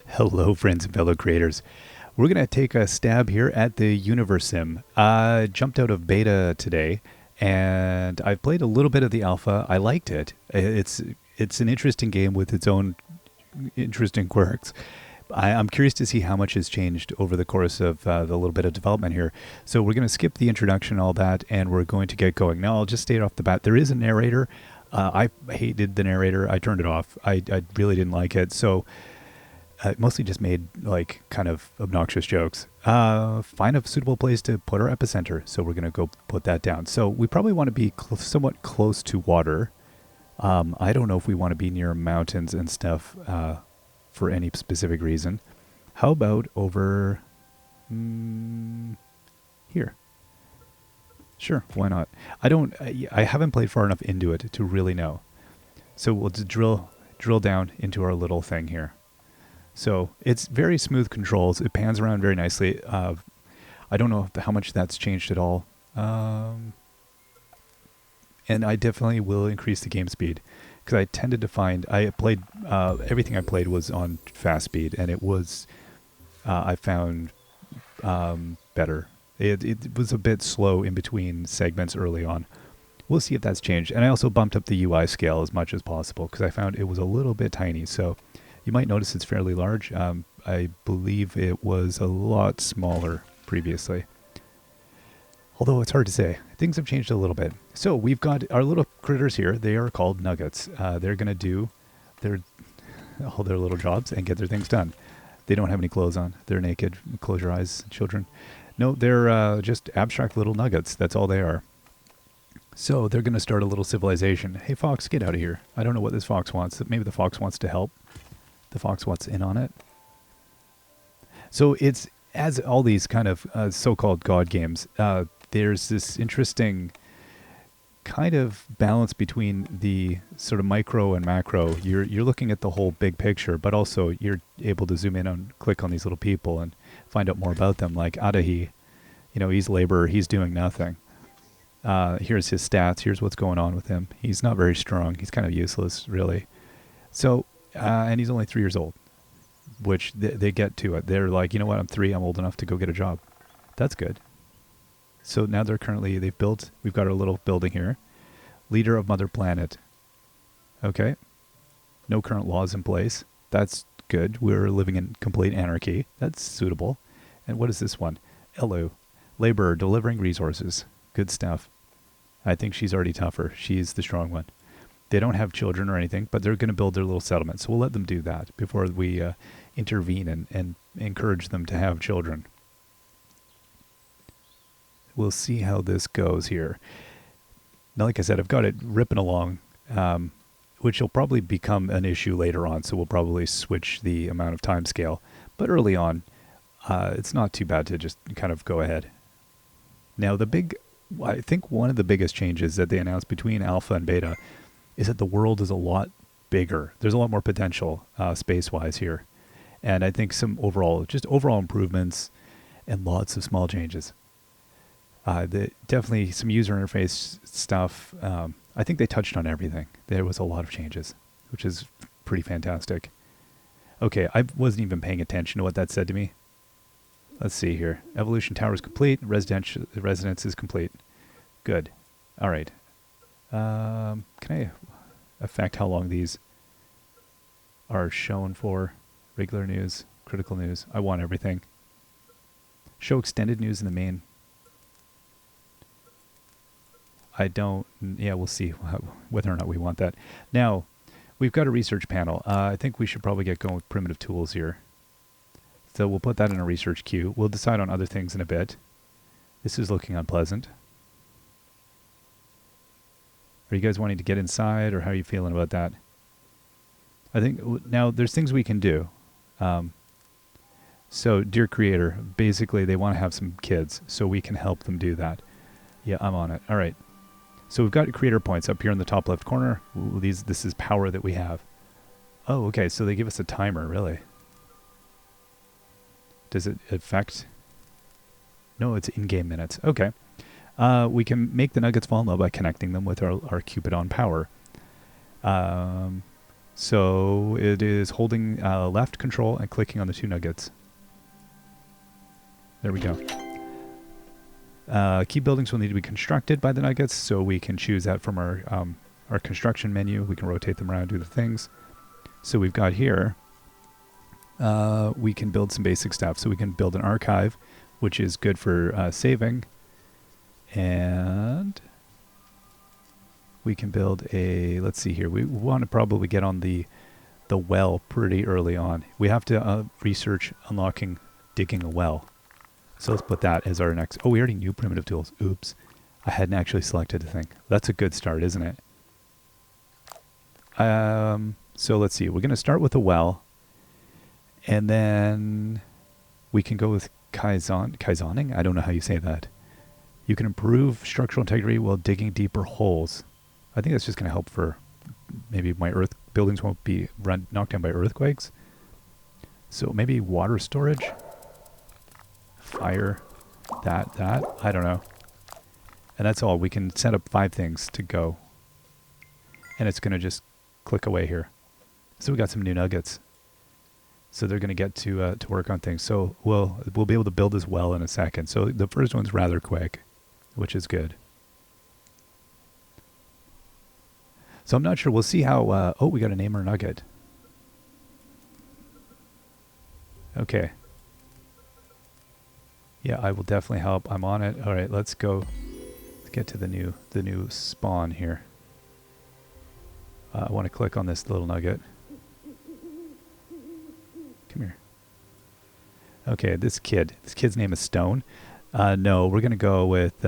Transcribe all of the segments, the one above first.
Hello, friends and fellow creators. We're going to take a stab here at the Universim. I jumped out of beta today, and I played a little bit of the alpha. I liked it. It's an interesting game with its own interesting quirks. I'm curious to see how much has changed over the course of the little bit of development here. So we're going to skip the introduction and all that, and we're going to get going. Now, I'll just state off the bat, there is a narrator. I hated the narrator. I turned it off. I really didn't like it. So mostly just made like kind of obnoxious jokes. Find a suitable place to put our epicenter. So we're going to go put that down. So we probably want to be somewhat close to water. I don't know if we want to be near mountains and stuff for any specific reason. How about over here? Sure, why not? I haven't played far enough into it to really know. So we'll just drill down into our little thing here. So it's very smooth controls. It pans around very nicely. I don't know how much that's changed at all. And I definitely will increase the game speed because I tended to find I played everything I played was on fast speed, and it was I found better. It was a bit slow in between segments early on. We'll see if that's changed. And I also bumped up the UI scale as much as possible because I found it was a little bit tiny. So you might notice it's fairly large. I believe it was a lot smaller previously. Although it's hard to say. Things have changed a little bit. So we've got our little critters here. They are called nuggets. They're going to do all their little jobs and get their things done. They don't have any clothes on. They're naked. Close your eyes, children. No, they're just abstract little nuggets. That's all they are. So they're going to start a little civilization. Hey, fox, get out of here. I don't know what this fox wants. Maybe the fox wants to help. The fox wants in on it. So it's, as all these kind of so-called God games, there's this interesting kind of balance between the sort of micro and macro. You're looking at the whole big picture, but also you're able to zoom in and click on these little people and find out more about them. Like Adahi, he's laborer. He's doing nothing. Here's his stats. Here's what's going on with him. He's not very strong. He's kind of useless, really. So, and he's only 3 years old, which they get to it. They're like, you know what? I'm 3. I'm old enough to go get a job. That's good. So now we've got our little building here. Leader of Mother Planet. Okay. No current laws in place. That's good. We're living in complete anarchy. That's suitable. And what is this one? Elu. Laborer, delivering resources. Good stuff. I think she's already tougher. She's the strong one. They don't have children or anything, but they're going to build their little settlement. So we'll let them do that before we intervene and encourage them to have children. We'll see how this goes here. Now, like I said, I've got it ripping along, which will probably become an issue later on. So we'll probably switch the amount of time scale. But early on, it's not too bad to just kind of go ahead. Now, I think one of the biggest changes that they announced between alpha and beta is that the world is a lot bigger. There's a lot more potential space-wise here. And I think some overall improvements and lots of small changes. Definitely some user interface stuff. I think they touched on everything. There was a lot of changes, which is pretty fantastic. Okay, I wasn't even paying attention to what that said to me. Let's see here. Evolution tower is complete. Residence is complete. Good. All right. Can I affect how long these are shown for? Regular news, critical news. I want everything. Show extended news in the main. I don't. Yeah, we'll see whether or not we want that. Now, we've got a research panel. I think we should probably get going with primitive tools here. So we'll put that in a research queue. We'll decide on other things in a bit. This is looking unpleasant. Are you guys wanting to get inside, or how are you feeling about that? I think now there's things we can do. So, dear creator, basically they want to have some kids, so we can help them do that. Yeah, I'm on it. All right. So we've got creator points up here in the top left corner. This is power that we have. Oh, okay. So they give us a timer, really. Does it affect? No, it's in-game minutes. Okay. We can make the nuggets fall in love by connecting them with our Cupid on power. So it is holding left control and clicking on the 2 nuggets. There we go. Key buildings will need to be constructed by the nuggets, so we can choose that from our construction menu. We can rotate them around, do the things. So we've got here, we can build some basic stuff. So we can build an archive, which is good for saving. And we can build a, let's see here, we want to probably get on the well pretty early on. We have to research digging a well. So let's put that as our next, oh, we already knew primitive tools. Oops. I hadn't actually selected the thing. That's a good start, isn't it? So let's see, we're going to start with a well, and then we can go with kaizoning? I don't know how you say that. You can improve structural integrity while digging deeper holes. I think that's just going to help for maybe my buildings won't be knocked down by earthquakes. So maybe water storage, fire, that, I don't know. And that's all. We can set up 5 things to go. And it's going to just click away here. So we got some new nuggets. So they're going to get to work on things. So we'll be able to build as well in a second. So the first one's rather quick, which is good. So I'm not sure. We'll see how... oh, we got to name our nugget. Okay. Yeah, I will definitely help. I'm on it. All right, let's go. Let's get to the new spawn here. I want to click on this little nugget. Come here. Okay, this kid's name is Stone. No, we're going to go with...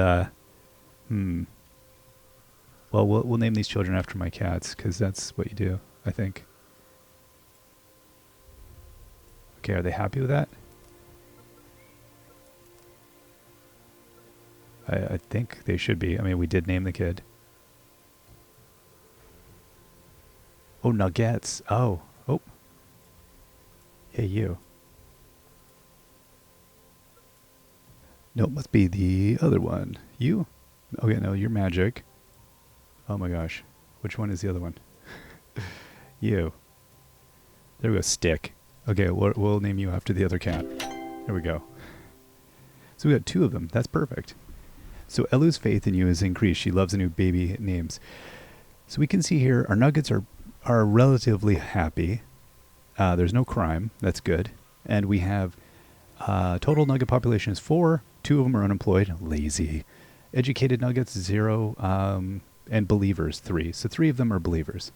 Well, we'll name these children after my cats, because that's what you do, I think. Okay, are they happy with that? I think they should be. I mean, we did name the kid. Oh, nuggets. Oh. Hey, you. No, it must be the other one. You? Okay, no, you're magic. Oh my gosh. Which one is the other one? You. There we go, Stick. Okay, we'll name you after the other cat. There we go. So we got 2 of them. That's perfect. So Elu's faith in you has increased. She loves the new baby names. So we can see here our nuggets are relatively happy. There's no crime. That's good. And we have total nugget population is 4. 2 of them are unemployed. Lazy. Educated nuggets 0. And believers 3. So 3 of them are believers.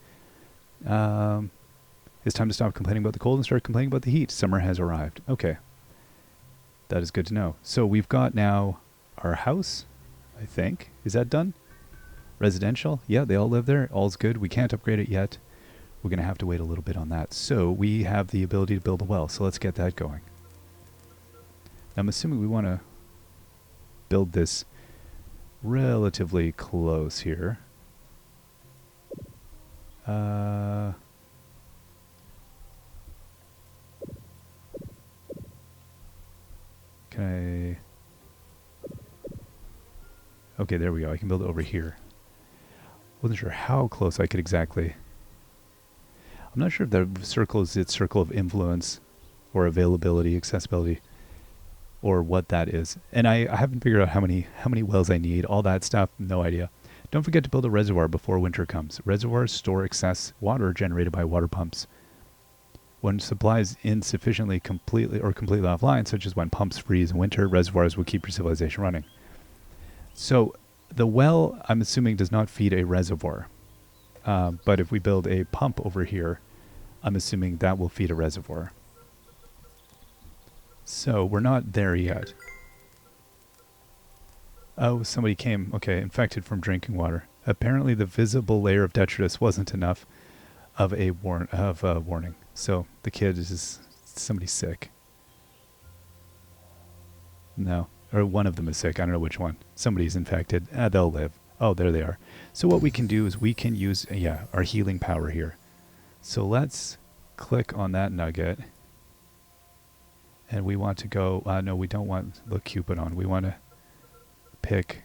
It's time to stop complaining about the cold and start complaining about the heat. Summer has arrived. Okay. That is good to know. So we've got now our house, I think. Is that done? Residential? Yeah, they all live there. All's good. We can't upgrade it yet. We're going to have to wait a little bit on that. So we have the ability to build a well. So let's get that going. I'm assuming we want to build this relatively close here. Can I... Okay, there we go. I can build it over here. Wasn't sure how close I could exactly... I'm not sure if the circle is its circle of influence or availability, accessibility, or what that is. And I haven't figured out how many wells I need, all that stuff, no idea. Don't forget to build a reservoir before winter comes. Reservoirs store excess water generated by water pumps. When supply is insufficiently completely offline, such as when pumps freeze in winter, reservoirs will keep your civilization running. So the well, I'm assuming, does not feed a reservoir. But if we build a pump over here, I'm assuming that will feed a reservoir. So we're not there yet. Oh, somebody came. Okay, infected from drinking water. Apparently the visible layer of detritus wasn't enough of a warning. So the kid is somebody sick. No. Or one of them is sick. I don't know which one. Somebody's infected. They'll live. Oh, there they are. So what we can do is we can use, our healing power here. So let's click on that nugget. And we want to go, no, we don't want the Cupid on. We want to pick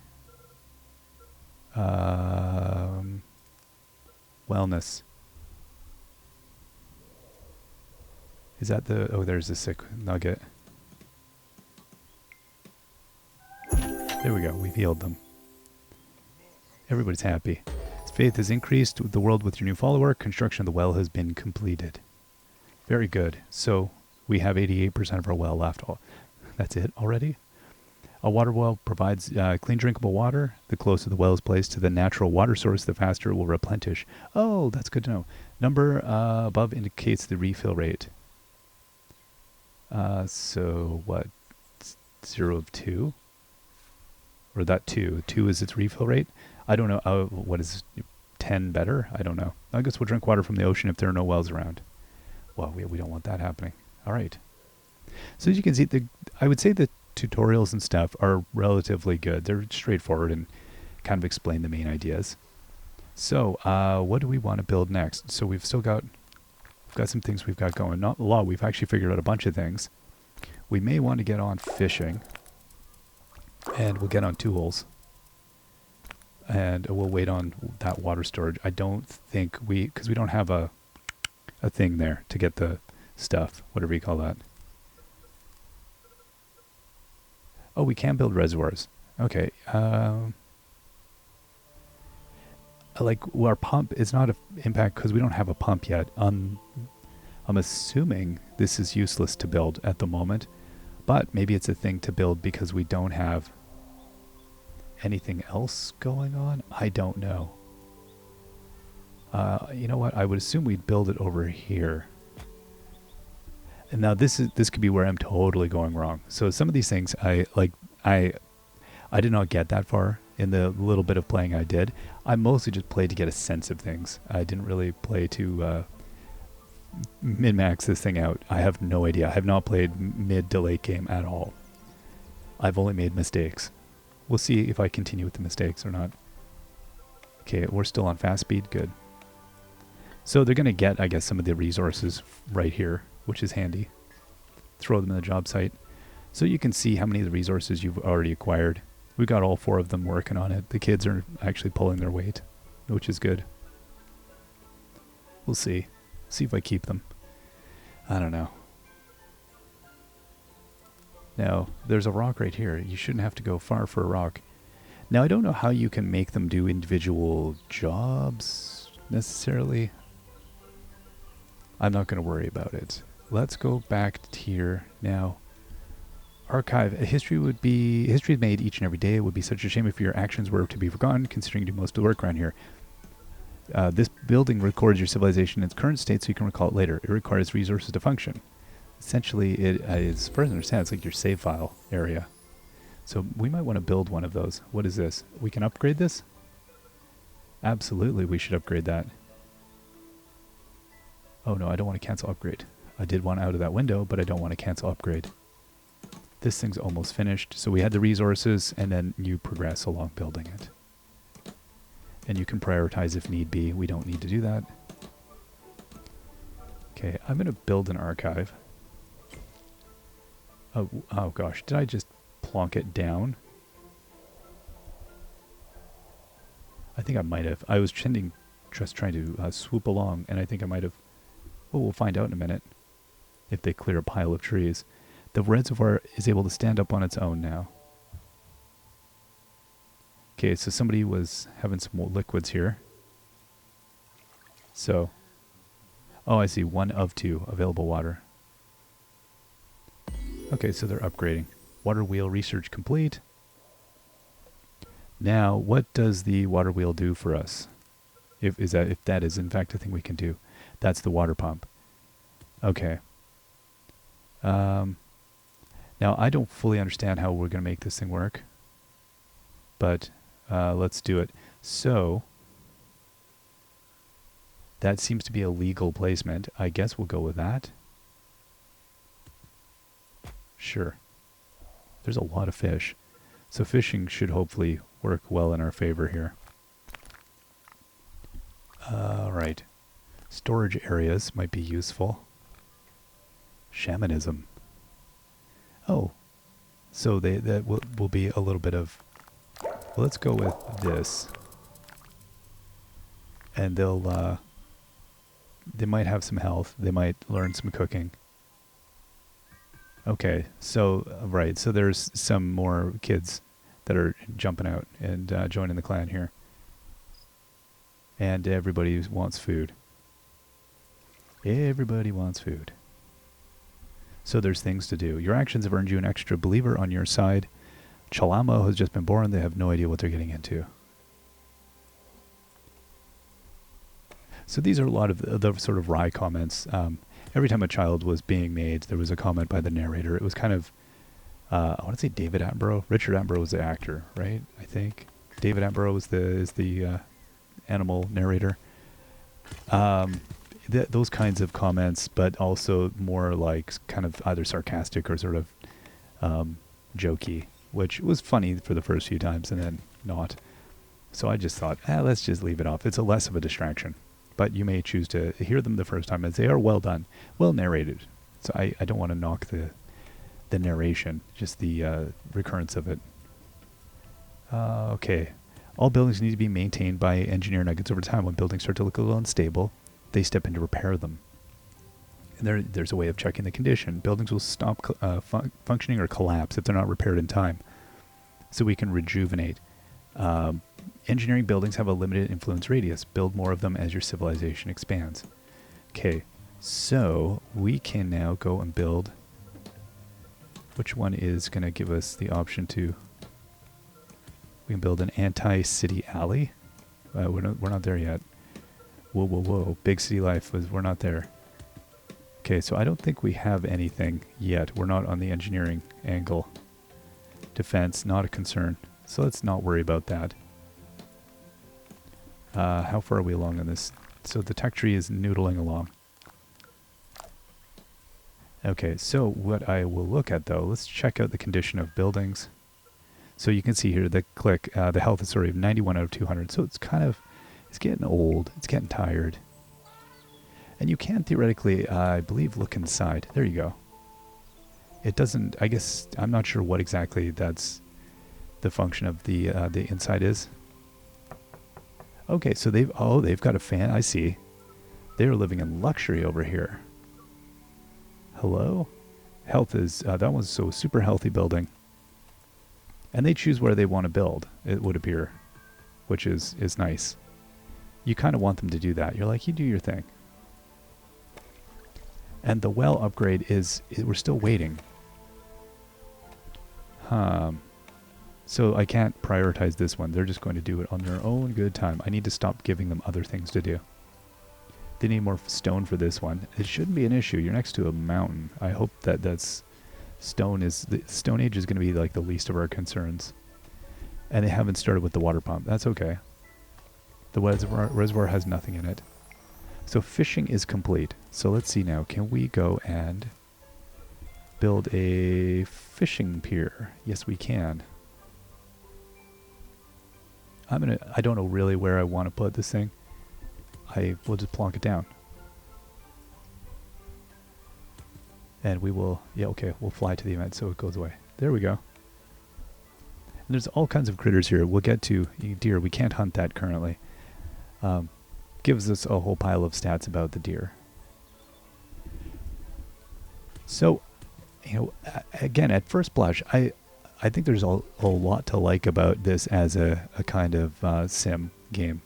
wellness. Is that the... Oh, there's the sick nugget. There we go. We've healed them. Everybody's happy. Faith has increased with the world with your new follower. Construction of the well has been completed. Very good. So we have 88% of our well left. Oh, that's it already? A water well provides clean drinkable water. The closer the well is placed to the natural water source, the faster it will replenish. Oh, that's good to know. Number above indicates the refill rate. So what? 0 of 2? Or that 2? 2 is its refill rate? I don't know. What is 10 better? I don't know. I guess we'll drink water from the ocean if there are no wells around. Well, we don't want that happening. All right. So as you can see, I would say the tutorials and stuff are relatively good. They're straightforward and kind of explain the main ideas. So what do we want to build next? So we've got some things we've got going. Not a lot. We've actually figured out a bunch of things. We may want to get on fishing. And we'll get on tools. And we'll wait on that water storage. I don't think because we don't have a thing there to get the stuff, whatever you call that. Oh, we can build reservoirs. Okay. Like our pump is not an impact because we don't have a pump yet. I'm assuming this is useless to build at the moment, but maybe it's a thing to build because we don't have anything else going on. I don't know. You know what? I would assume we'd build it over here. And now this could be where I'm totally going wrong. So some of these things I did not get that far in the little bit of playing I did. I mostly just played to get a sense of things. I didn't really play to min-max this thing out. I have no idea. I have not played mid to late game at all. I've only made mistakes. We'll see if I continue with the mistakes or not. Okay, we're still on fast speed. Good. So they're going to get, I guess, some of the resources right here, which is handy. Throw them in the job site. So you can see how many of the resources you've already acquired. We've got all 4 of them working on it. The kids are actually pulling their weight, which is good. We'll see. See if I keep them. I don't know. Now, there's a rock right here. You shouldn't have to go far for a rock. Now, I don't know how you can make them do individual jobs, necessarily. I'm not going to worry about it. Let's go back here now. Archive. History is made each and every day. It would be such a shame if your actions were to be forgotten, considering you do most of the work around here. This building records your civilization in its current state so you can recall it later. It requires resources to function. Essentially, it is, as far as I understand, it's like your save file area. So we might want to build one of those. What is this? We can upgrade this? Absolutely, we should upgrade that. Oh no, I don't want to cancel upgrade. I did want out of that window, but I don't want to cancel upgrade. This thing's almost finished. So we had the resources, and then you progress along building it. And you can prioritize if need be. We don't need to do that. Okay, I'm going to build an archive. Oh gosh, did I just plonk it down? I think I might have. I was just trying to swoop along, and I think I might have. Well, we'll find out in a minute if they clear a pile of trees. The reservoir is able to stand up on its own now. Okay, so somebody was having some more liquids here. So, oh, I see. 1 of 2 available water. Okay, so they're upgrading. Waterwheel research complete. Now, what does the waterwheel do for us? If that is in fact a thing we can do. That's the water pump. Okay. Now, I don't fully understand how we're going to make this thing work. But let's do it. So, that seems to be a legal placement. I guess we'll go with that. Sure. There's a lot of fish. So fishing should hopefully work well in our favor here. Alright. Storage areas might be useful. Shamanism. Oh. So that will be a little bit of... Well, let's go with this. And they might have some health. They might learn some cooking. Okay, so right, so there's some more kids that are jumping out and joining the clan here, and everybody wants food. Everybody wants food. So there's things to do. Your actions have earned you an extra believer on your side. Chalamo has just been born. They have no idea what they're getting into. So these are a lot of the sort of wry comments. Every time a child was being made, there was a comment by the narrator. It was kind of, I want to say David Attenborough. Richard Attenborough was the actor, right? I think David Attenborough is the animal narrator. Those kinds of comments, but also more like kind of either sarcastic or sort of jokey, which was funny for the first few times and then not. So I just thought, let's just leave it off. It's a less of a distraction. But you may choose to hear them the first time as they are well done, well narrated. So I don't want to knock the narration, just the recurrence of it. Okay. All buildings need to be maintained by engineer nuggets over time. When buildings start to look a little unstable, they step in to repair them. And there's a way of checking the condition. Buildings will stop functioning or collapse if they're not repaired in time. So we can rejuvenate. Engineering buildings have a limited influence radius. Build more of them as your civilization expands. Okay, so we can now go and build. Which one is going to give us the option to... We can build an anti-city alley. We're not there yet. Whoa. Big city life, we're not there. Okay, so I don't think we have anything yet. We're not on the engineering angle. Defense, not a concern. So let's not worry about that. How far are we along on this? So the tech tree is noodling along. Okay, so what I will look at though, let's check out the condition of buildings. So you can see here the the health is sort of 91 out of 200. So it's kind of, it's getting old. It's getting tired. And you can theoretically, I believe, look inside. There you go. It doesn't, I guess, I'm not sure what exactly that's the function of the inside is. Okay, so they've got a fan. I see. They're living in luxury over here. Hello? Health is, that one's so super healthy building. And they choose where they want to build, it would appear, which is nice. You kind of want them to do that. You're like, you do your thing. And the well upgrade is, we're still waiting. So I can't prioritize this one. They're just going to do it on their own good time. I need to stop giving them other things to do. They need more stone for this one. It shouldn't be an issue. You're next to a mountain. I hope that's stone is, the Stone Age is going to be like the least of our concerns. And they haven't started with the water pump. That's okay. The reservoir has nothing in it. So fishing is complete. So let's see now. Can we go and build a fishing pier? Yes, we can. I don't know really where I want to put this thing. I will just plonk it down. And we will, yeah, okay, we'll fly to the event so it goes away. There we go. And there's all kinds of critters here. We'll get to deer. We can't hunt that currently. Gives us a whole pile of stats about the deer. So, again, at first blush, I think there's a lot to like about this as a kind of sim game.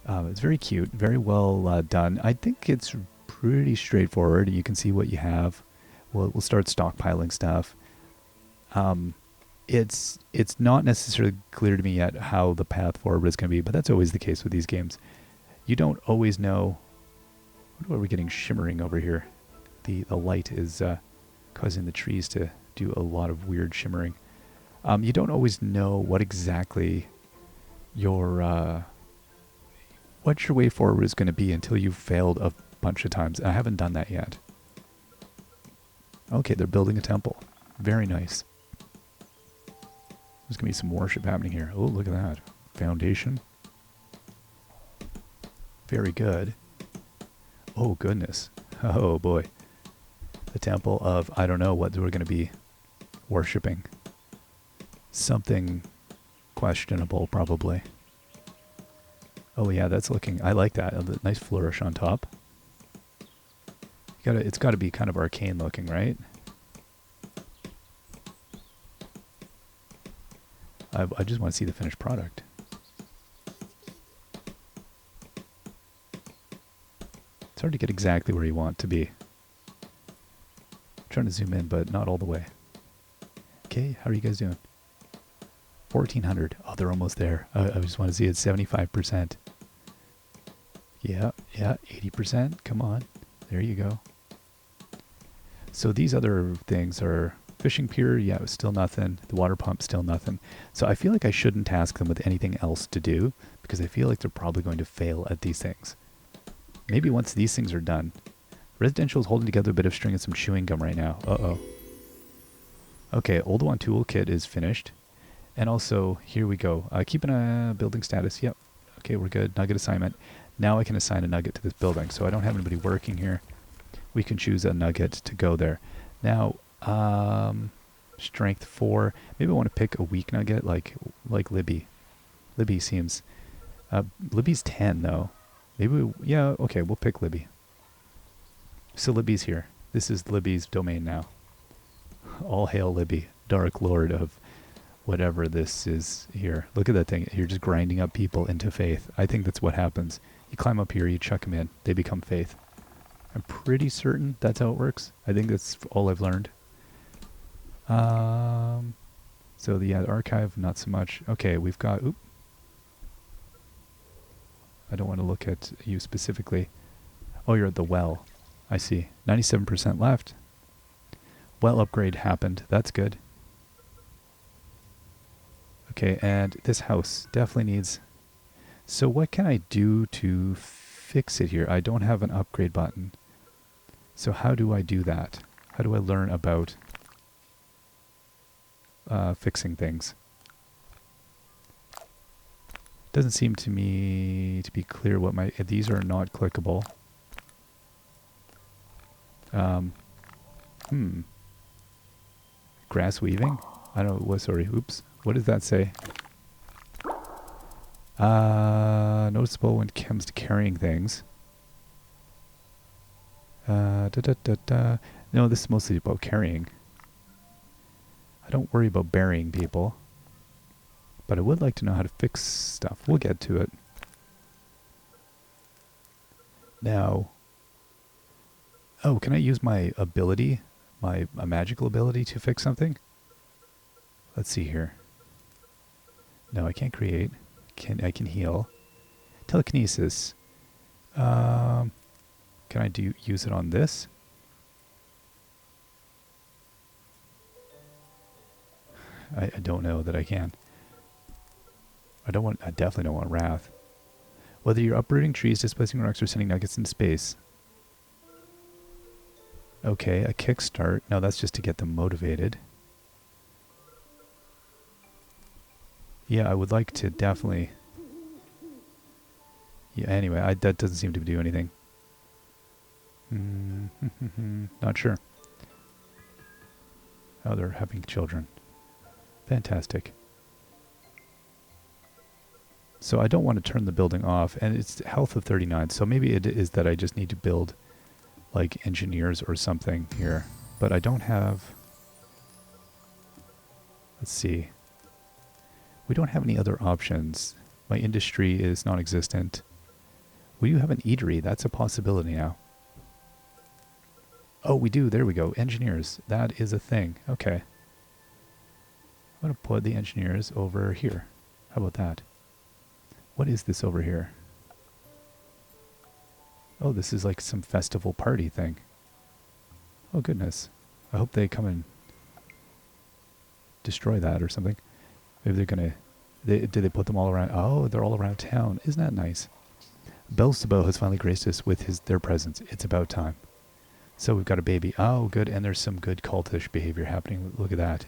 It's very cute, very well done. I think it's pretty straightforward. You can see what you have. We'll start stockpiling stuff. It's not necessarily clear to me yet how the path forward is going to be, but that's always the case with these games. You don't always know. What are we getting shimmering over here? The light is causing the trees to do a lot of weird shimmering. You don't always know what exactly your way forward is going to be until you've failed a bunch of times. I haven't done that yet. Okay, they're building a temple. Very nice. There's going to be some worship happening here. Oh, look at that. Foundation. Very good. Oh, goodness. Oh, boy. The temple of, I don't know what we're going to be worshipping. Something questionable, probably. Oh, yeah, that's looking... I like that. A nice flourish on top. It's got to be kind of arcane looking, right? I just want to see the finished product. It's hard to get exactly where you want to be. I'm trying to zoom in, but not all the way. Okay, how are you guys doing? 1,400. Oh, they're almost there. I just want to see it. 75%. Yeah, 80%. Come on. There you go. So these other things are fishing pier. Yeah, it was still nothing. The water pump, still nothing. So I feel like I shouldn't task them with anything else to do because I feel like they're probably going to fail at these things. Maybe once these things are done. Residential is holding together a bit of string and some chewing gum right now. Uh-oh. Okay, Old One Toolkit is finished. And also, here we go. Keeping a building status. Yep. Okay, we're good. Nugget assignment. Now I can assign a nugget to this building. So I don't have anybody working here. We can choose a nugget to go there. Now, strength 4. Maybe I want to pick a weak nugget like Libby. Libby seems... Libby's 10, though. Maybe yeah, okay, we'll pick Libby. So Libby's here. This is Libbys Domain now. All hail Libby, Dark Lord of whatever this is here. Look at that thing. You're just grinding up people into faith. I think that's what happens. You climb up here, you chuck them in. They become faith. I'm pretty certain that's how it works. I think that's all I've learned. So the archive, not so much. Okay, we've got... Oop. I don't want to look at you specifically. Oh, you're at the well. I see. 97% left. Well upgrade happened. That's good. Okay, and this house definitely needs... So what can I do to fix it here? I don't have an upgrade button. So how do I do that? How do I learn about fixing things? Doesn't seem to me to be clear what my... These are not clickable. Grass weaving? I don't know. Sorry. Oops. What does that say? Noticeable when it comes to carrying things. No, this is mostly about carrying. I don't worry about burying people. But I would like to know how to fix stuff. We'll get to it. Now... Oh, can I use my ability? A magical ability to fix something? Let's see here. No, I can't create. I can heal. Telekinesis. Can I use it on this? I don't know that I can. I definitely don't want Wrath. Whether you're uprooting trees, displacing rocks, or sending nuggets into space. Okay, a kickstart. No, that's just to get them motivated. Yeah, I would like to definitely... Yeah, anyway, that doesn't seem to do anything. Not sure. Oh, they're having children. Fantastic. So I don't want to turn the building off, and it's health of 39, so maybe it is that I just need to build like engineers or something here. But I don't have... Let's see. We don't have any other options. My industry is non-existent. We do have an eatery. That's a possibility now. Oh, we do. There we go. Engineers. That is a thing. Okay. I'm going to put the engineers over here. How about that? What is this over here? Oh, this is like some festival party thing. Oh, goodness. I hope they come and destroy that or something. Maybe they're going to... Did they put them all around? Oh, they're all around town. Isn't that nice? Belzebub has finally graced us with their presence. It's about time. So we've got a baby. Oh, good. And there's some good cultish behavior happening. Look at that.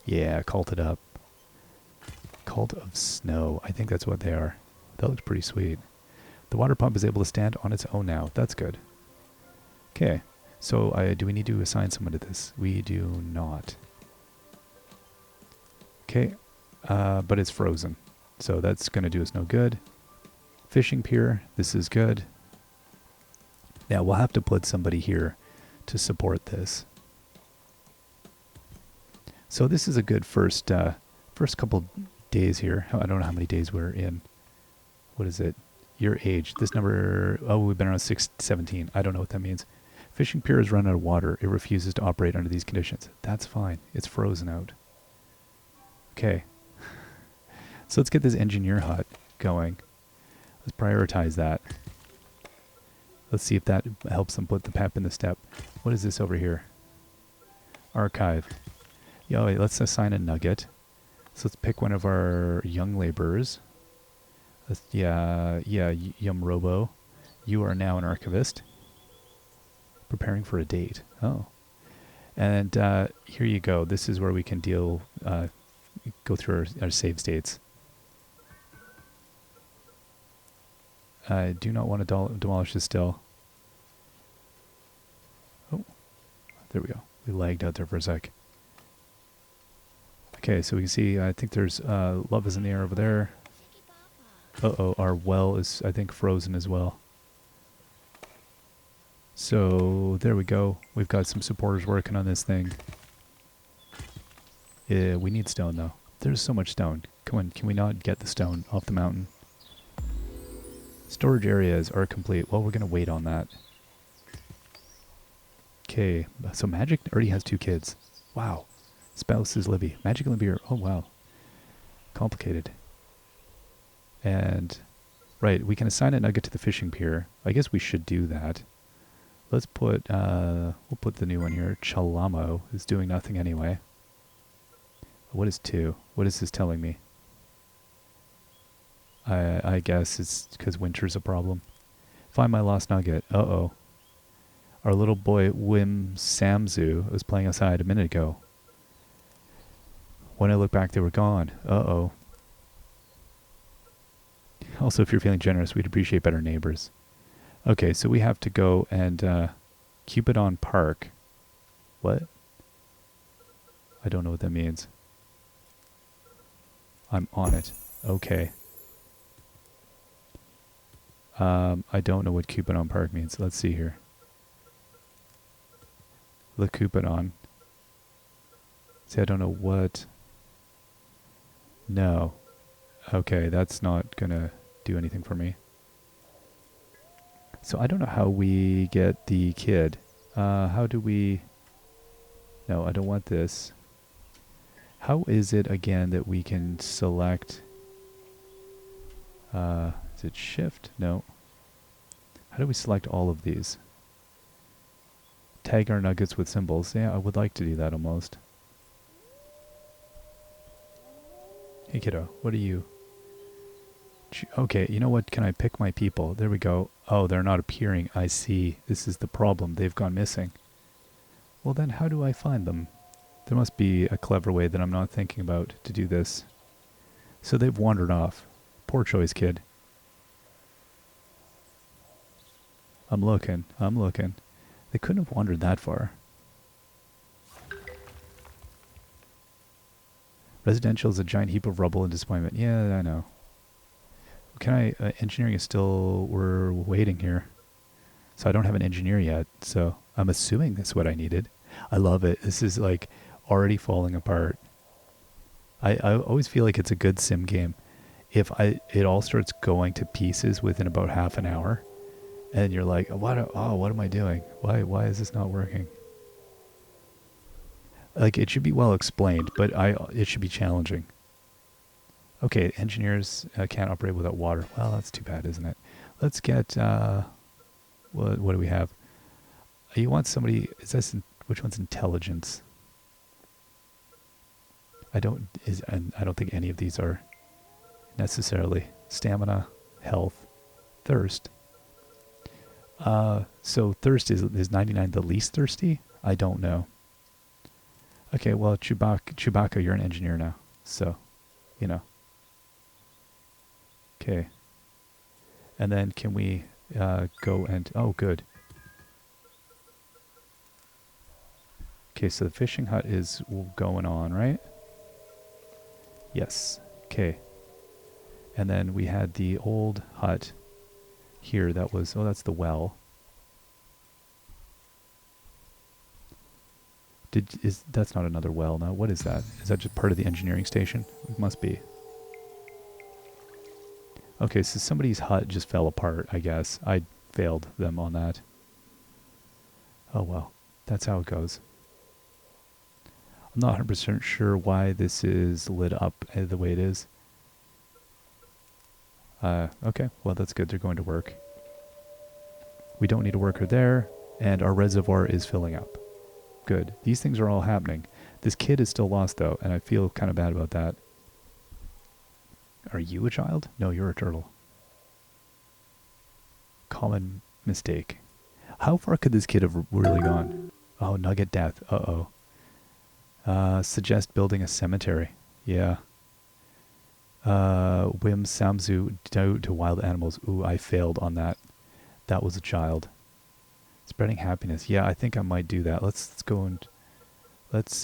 Yeah, culted up. Cult of Snow. I think that's what they are. That looks pretty sweet. The water pump is able to stand on its own now. That's good. Okay. So do we need to assign someone to this? We do not. Okay. But it's frozen. So that's going to do us no good. Fishing pier. This is good. Now we'll have to put somebody here to support this. So this is a good first couple days here. I don't know how many days we're in. What is it? Your age. This number, oh, we've been around 617. I don't know what that means. Fishing pier has run out of water. It refuses to operate under these conditions. That's fine. It's frozen out. Okay. So let's get this engineer hut going. Let's prioritize that. Let's see if that helps them put the pep in the step. What is this over here? Archive. Yo, wait, let's assign a nugget. So let's pick one of our young laborers. Yum Robo. You are now an archivist. Preparing for a date. Oh. And here you go. This is where we can go through our save states. I do not want to demolish this still. Oh, there we go. We lagged out there for a sec. Okay, so we can see, I think there's love is in the air over there. Uh-oh, our well is, I think, frozen as well. So, there we go. We've got some supporters working on this thing. Yeah, we need stone, though. There's so much stone. Come on, can we not get the stone off the mountain? Storage areas are complete. Well, we're going to wait on that. Okay, so Magic already has 2 kids. Wow. Spouse is Libby. Magic and Libby are, oh wow. Complicated. And, right, we can assign a nugget to the fishing pier. I guess we should do that. Let's put, we'll put the new one here. Chalamo is doing nothing anyway. What is 2? What is this telling me? I guess it's because winter's a problem. Find my lost nugget. Uh-oh. Our little boy Wim Samzu was playing outside a minute ago. When I look back, they were gone. Uh-oh. Also, if you're feeling generous, we'd appreciate better neighbors. Okay, so we have to go and Cupidon Park. What? I don't know what that means. I'm on it. Okay. I don't know what Cupidon Park means. Let's see here. The Cupidon. See, I don't know what... No. Okay, that's not gonna do anything for me. So I don't know how we get the kid. How do we... No, I don't want this. How is it, again, that we can select... is it shift? No. How do we select all of these? Tag our nuggets with symbols. Yeah, I would like to do that almost. Hey kiddo, what are you? Okay, you know what? Can I pick my people? There we go. Oh, they're not appearing. I see. This is the problem. They've gone missing. Well then, how do I find them? There must be a clever way that I'm not thinking about to do this. So they've wandered off. Poor choice, kid. I'm looking. I'm looking. They couldn't have wandered that far. Residential is a giant heap of rubble and disappointment. Yeah, I know. Can I... engineering is still... We're waiting here. So I don't have an engineer yet. So I'm assuming that's what I needed. I love it. This is like already falling apart. I always feel like it's a good sim game. If it all starts going to pieces within about half an hour. And you're like, what am I doing? Why is this not working? Like, it should be well explained, but it should be challenging. Okay, engineers can't operate without water. Well, that's too bad, isn't it? Let's get, what do we have? You want somebody, which one's intelligence? I don't think any of these are necessarily. Stamina, health, thirst. So thirst is 99 the least thirsty? I don't know. Okay, well, Chewbacca, you're an engineer now. So, you know. Okay. And then can we go and... Oh, good. Okay, so the fishing hut is going on, right? Yes. Okay. And then we had the old hut here that was... Oh, that's the well. That's not another well now. What is that? Is that just part of the engineering station? It must be. Okay, so somebody's hut just fell apart, I guess. I failed them on that. Oh well, that's how it goes. I'm not 100% sure why this is lit up the way it is. Okay, well that's good. They're going to work. We don't need a worker there, and our reservoir is filling up. Good. These things are all happening. This kid is still lost, though, and I feel kind of bad about that. Are you a child? No, you're a turtle. Common mistake. How far could this kid have really gone? Oh, nugget death. Uh-oh. Suggest building a cemetery. Yeah. Whim Samzu due to wild animals. Ooh, I failed on that. That was a child. Spreading happiness. Yeah, I think I might do that. Let's go and let's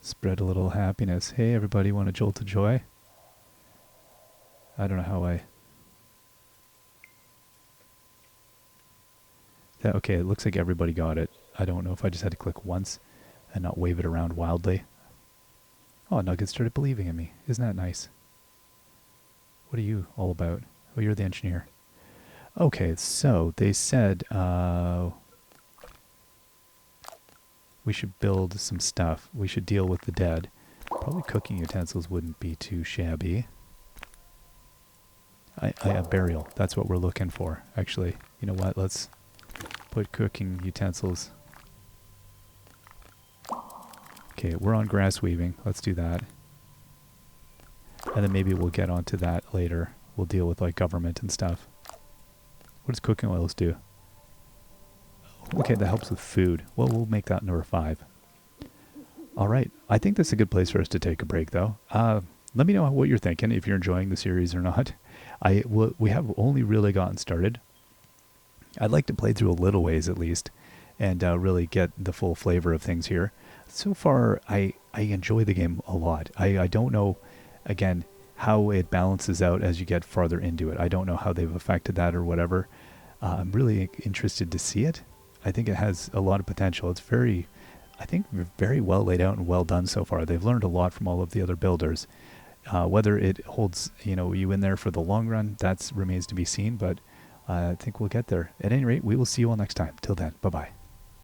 spread a little happiness. Hey, everybody, want a jolt of joy? I don't know how I... Okay, it looks like everybody got it. I don't know if I just had to click once and not wave it around wildly. Oh, Nugget started believing in me. Isn't that nice? What are you all about? Oh, you're the engineer. Okay, so they said we should build some stuff. We should deal with the dead. Probably cooking utensils wouldn't be too shabby. A burial. That's what we're looking for, actually. You know what? Let's put cooking utensils. Okay, we're on grass weaving. Let's do that. And then maybe we'll get onto that later. We'll deal with like government and stuff. What does cooking oils do? Okay, that helps with food. Well, we'll make that number 5. All right. I think that's a good place for us to take a break, though. Let me know what you're thinking, if you're enjoying the series or not. We have only really gotten started. I'd like to play through a little ways at least and really get the full flavor of things here. So far, I enjoy the game a lot. I don't know, again, how it balances out as you get farther into it. I don't know how they've affected that or whatever. I'm really interested to see it. I think it has a lot of potential. It's very, I think, very well laid out and well done so far. They've learned a lot from all of the other builders. Whether it holds, you in there for the long run, that remains to be seen, but I think we'll get there. At any rate, we will see you all next time. Till then, bye-bye.